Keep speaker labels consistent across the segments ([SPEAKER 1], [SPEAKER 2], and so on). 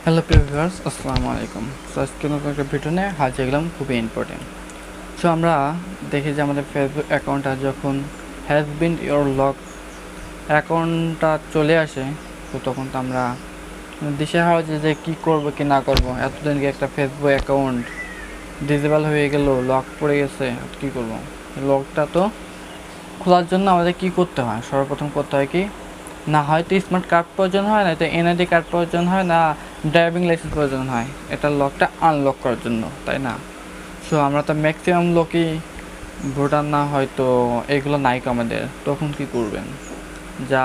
[SPEAKER 1] Hello viewers, আসসালামু আলাইকুম। So আজকে নতুন একটা ভিডিও নিয়ে হাজির হলাম, খুবই ইম্পর্টেন্ট। সো আমরা দেখি যে আমাদের ফেসবুক অ্যাকাউন্টটা যখন হ্যাজ বিন ইয়োর লক অ্যাকাউন্টটা চলে আসে, তো তখন তো আমরা দিশেহারা যে কী করবো কি না করবো। এতদিন কি একটা ফেসবুক অ্যাকাউন্ট ডিসেবল হয়ে গেল, লক পড়ে গেছে, কী করবো। লকটা তো খোলার জন্য আমাদের কি করতে হয়? সর্বপ্রথম করতে হয় কি, না হয়তো স্মার্ট কার্ড প্রয়োজন হয়, না তো এনআইডি কার্ড প্রয়োজন হয়, না ড্রাইভিং লাইসেন্স প্রয়োজন হয় এটা লকটা আনলক করার জন্য, তাই না? সো আমরা তো ম্যাক্সিমাম লোকই ভোটার না, হয়তো এগুলো নাই আমাদের, তখন কি করবেন? যা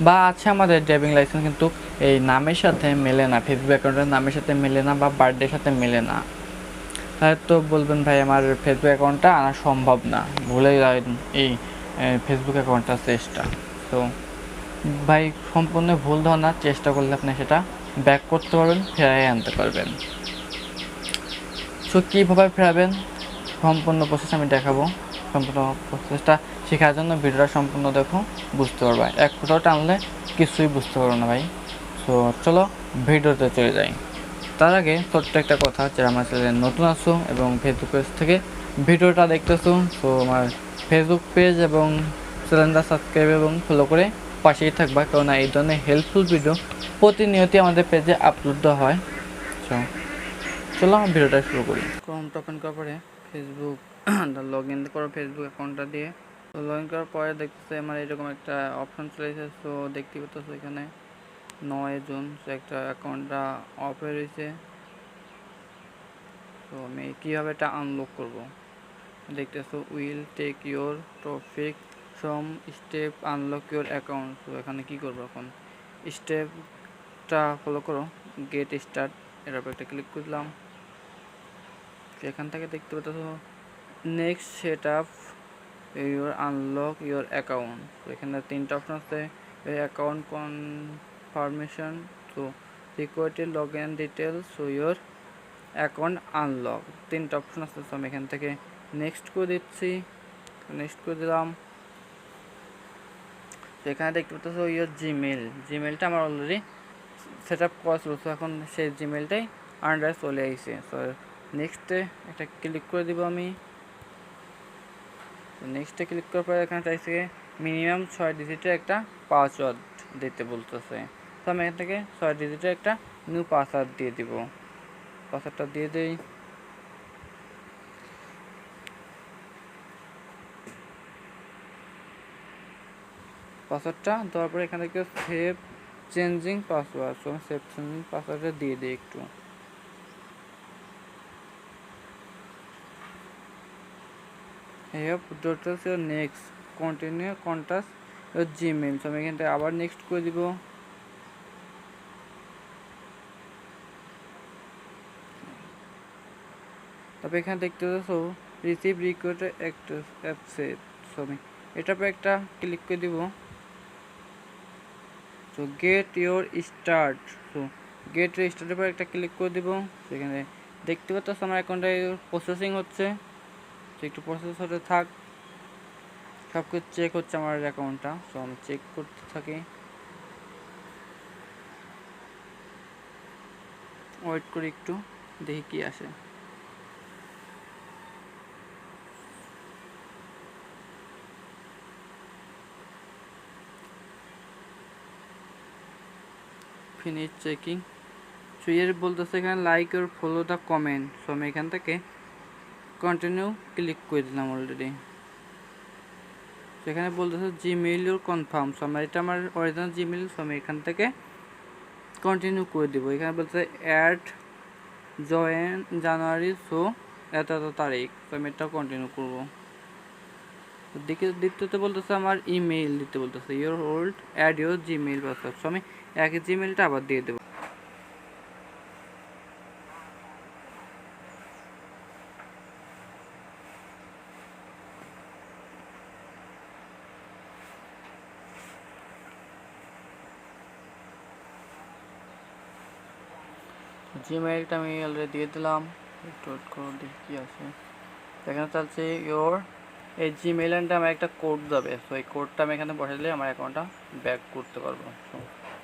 [SPEAKER 1] বা আছে আমাদের ড্রাইভিং লাইসেন্স, কিন্তু এই নামের সাথে মেলে না, ফেসবুক অ্যাকাউন্টের নামের সাথে মেলে না, বা বার্থডের সাথে মেলে না। তাহলে তো বলবেন ভাই আমার ফেসবুক অ্যাকাউন্টটা আনা সম্ভব না, ভুলে যাবেন এই ফেসবুক অ্যাকাউন্টটা চেষ্টা। তো ভাই সম্পূর্ণ ভুল ধারণা, চেষ্টা করলে আপনি সেটা ব্যাক করতে পারবেন, ফেরাই আনতে পারবেন। সো কীভাবে ফেরাবেন সম্পূর্ণ প্রসেস আমি দেখাবো। সম্পূর্ণ প্রসেসটা শেখার জন্য ভিডিওটা সম্পূর্ণ দেখো, বুঝতে পারবা। এক ফোটাও টানলে কিছুই বুঝতে পারবো না ভাই। সো চলো ভিডিওতে চলে যাই। তার আগে ছোট্ট একটা কথা, যারা আমার চ্যানেলে নতুন আসো এবং ফেসবুক পেজ থেকে ভিডিওটা দেখতেছো, তো আমার ফেসবুক পেজ এবং চ্যানেলটা সাবস্ক্রাইব এবং ফলো করে পাশেই থাকবা, কারণ এই ধরনের হেল্পফুল ভিডিও প্রতিনিয়তই আমাদের পেজে আপলোড দেওয়া হয়। সো চলো ভিডিওটা শুরু করি। ক্রোমটা ওপেন করার পরে ফেসবুক লগ ইন করো ফেসবুক অ্যাকাউন্টটা দিয়ে। তো লগ ইন করার পরে দেখতেছে আমার এরকম একটা অপশন চলে এসেছে। সো দেখতে পাচ্ছ এখানে 9 জুন একটা অ্যাকাউন্টটা অফ হয়ে রয়েছে। তো আমি কীভাবে এটা আনলক করব, দেখতেছো will take your topic from step unlock your account. তো এখানে কী করবো, এখন স্টেপটা ফলো করো, গেট স্টার্ট, এর উপর একটা ক্লিক করলাম। এখান থেকে দেখতে পাচ্ছ next set up your unlock your account. তো এখানে 3টা অপশন আছে, অ্যাকাউন্ট কনফার্মেশন, তো security, log in details, so your account unlock, 3টা অপশন আছে। তো আমি এখান থেকে নেক্সট করে দিচ্ছি, নেক্সট করে দিলাম। তো এখানে দেখতে পাচ্ছ ইউর জিমেলটা আমার অলরেডি সেট আপ করা ছিল, তো এখন সেই জিমেলটাই আন্ডারে চলে আসছে। সো নেক্সটে একটা ক্লিক করে দিব আমি। তো নেক্সটে ক্লিক করার পরে এখানে চাইছে মিনিমাম 6 ডিজিটের একটা পাসওয়ার্ড দিতে বলতেছে। তো আমি এখান থেকে 6 ডিজিটের একটা নিউ পাসওয়ার্ড দিয়ে দিব। পাসওয়ার্ডটা দিয়ে দিই। পাসওয়ার্ডটা দেওয়ার পরে এখান থেকে save changing password, so save changing পাসওয়ার্ডটা দিয়ে দিই একটু। নেক্সট কন্টিনিউ কন্টাক্ট জিমেল, তো আমি এখান থেকে আবার নেক্সট করে দিব। তারপরে এখানে দেখতে পাচ্ছ রিসিভ রিকোয়েস্ট অ্যাপসেট, সো আমি এটার পর একটা ক্লিক করে দিব। So get your start, so get your স্টার্টের পর একটা ক্লিক করে দিব। সেখানে দেখতে পাচ্ছ আমার অ্যাকাউন্টটা প্রসেসিং হচ্ছে, তো একটু প্রসেস হতে থাক, সব কিছু চেক হচ্ছে আমার অ্যাকাউন্টটা। সো আমি চেক করতে থাকি, ওয়েট করি একটু, দেখি কি আসে। ফিনিশ চেকিং, সো এর বলতেছে এখানে লাইক আর ফলো দ্য কমেন্ট, সো আমি এখান থেকে কন্টিনিউ ক্লিক করে দিলাম অলরেডি। সেখানে বলতেছে জিমেইল ইউর কনফার্ম, সো আমার এটা আমার অরিজিনাল জিমেইল, সো আমি এখান থেকে কন্টিনিউ করে দেবো। এখানে বলছে অ্যাড জয়েন জানুয়ারি, সো এত তারিখ, তো আমি এটা কন্টিনিউ করবো। দ্বিতীয়তে বলতেছে আমার ইমেইল দিতে বলতেছে, your old add your Gmail password, so আমি একই জিমেইলটা আবার দিয়ে দেবো। জিমেইলটা আমি অলরেডি দিয়ে দিলাম, একটু ওয়েট করো দেখি কী আছে। এখানে চাচ্ছে ইওর এই জিমেইলটা আমার একটা কোড যাবে, সো এই কোডটা আমি এখানে বসে দিলে আমার অ্যাকাউন্টটা ব্যাক করতে পারবো।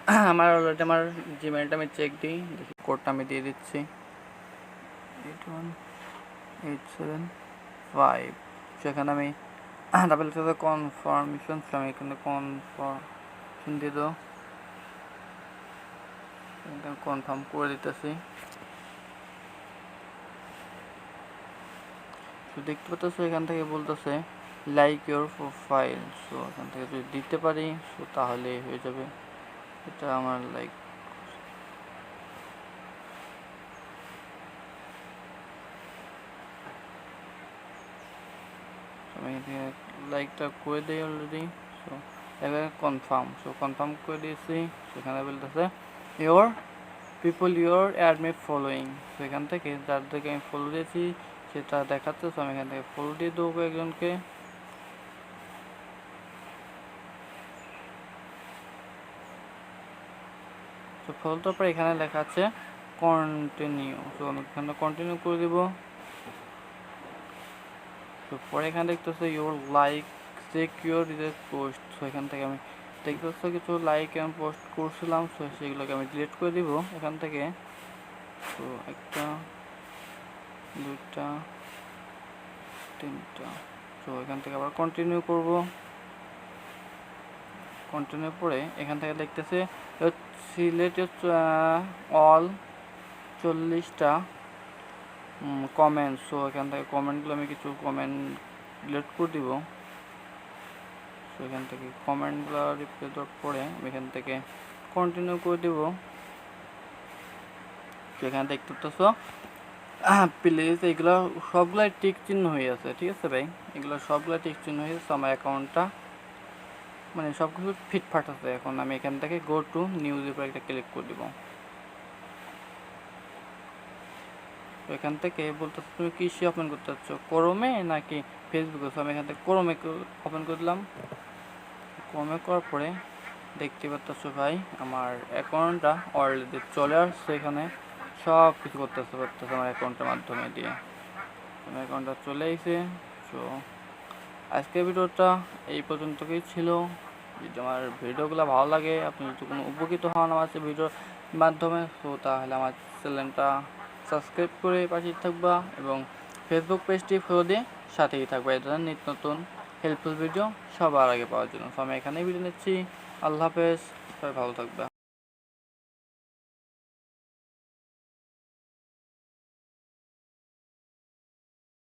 [SPEAKER 1] আমার অলরেডি আমার জিমেলটা আমি চেক দিই, দেখি কোডটা আমি দিয়ে দিচ্ছি 81875। সেখানে আমি ডাবল সাথে কনফার্মেশন, আমি এখানে কনফার্মেশন দিয়ে দেবো, কনফার্ম করে দিতেছি। দেখতে পাচ্ছ এখান থেকে বলতেছে লাইক ইউর প্রোফাইল। সো এখান থেকে যদি দিতে পারি সো তাহলে হয়ে যাবে। এটা আমার লাইক আমি লাইকটা করে দিই অলরেডি। সো এবার কনফার্ম, সো কনফার্ম করে দিয়েছি। সেখানে বলতেছে ইউর পিপল ইউর অ্যাডমি ফলোয়িং। সো এখান থেকে যাদেরকে আমি ফলো দিয়েছি সেটা দেখাচ্ছে। সো আমি এখান থেকে ফলো দিয়ে দেবো একজনকে। তো ফলো দেওয়ার পর এখানে লেখা আছে কন্টিনিউ। সো আমি এখানে কন্টিনিউ করে দেবো। তো পরে এখানে দেখতেছে your like check your post. So এখান থেকে আমি দেখতেছে কিছু লাইক আমি পোস্ট করছিলাম, সো সেগুলোকে আমি ডিলিট করে দিব এখান থেকে। তো একটা, দুইটা, তিনটা। তো এখান থেকে আবার কন্টিনিউ করব। কন্টিনিউ করে এখান থেকে দেখতেছে সিলেক্ট অল 40টা কমেন্ট। সো এখান থেকে কমেন্টগুলো আমি কিছু কমেন্ট ডিলিট করে দিব। সো এখান থেকে কমেন্টগুলো রিপ্লাই দেওয়ার পরে আমি এখান থেকে কন্টিনিউ করে দিব। সেখানে দেখতে পাচ্ছ প্লিজ এগুলো সবগুলাই টিক চিহ্ন হয়ে আছে, ঠিক আছে ভাই, এগুলো সবগুলো টিক চিহ্ন হয়ে আছে। আমার অ্যাকাউন্টটা মানে সব কিছু ফিটফাট আছে। এখন আমি এখান থেকে গো টু নিউজের উপর একটা ক্লিক করে দিব। তো এখান থেকে বলতে তুমি কৃষি ওপেন করতে চাচ্ছ, ক্রোমে নাকি ফেসবুকে? সো আমি এখান থেকে ক্রোমে ওপেন করে দিলাম। ক্রোমে করার পরে দেখতে পাচ্ছ ভাই আমার অ্যাকাউন্টটা অলরেডি চলে আসছে। এখানে সব কিছু করতেছে আমার অ্যাকাউন্টের মাধ্যমে দিয়ে আমার অ্যাকাউন্টটা চলে এসেছে। সো আজকের ভিডিওটা এই পর্যন্তই ছিল। যদি আমার ভিডিওগুলো ভালো লাগে, আপনি যদি কোনো উপকৃত হন আমার ভিডিওর মাধ্যমে, তো তাহলে আমার চ্যানেলটা সাবস্ক্রাইব করে পাশে থাকবা এবং ফেসবুক পেজটি ফলো দিয়ে সাথেই থাকবা এই ধরনের নিত্য নতুন হেল্পফুল ভিডিও সবার আগে পাওয়ার জন্য। তো আমি এখানেই ভিডিও নিচ্ছি। আল্লাহ হাফেজ, সবাই ভালো থাকবা।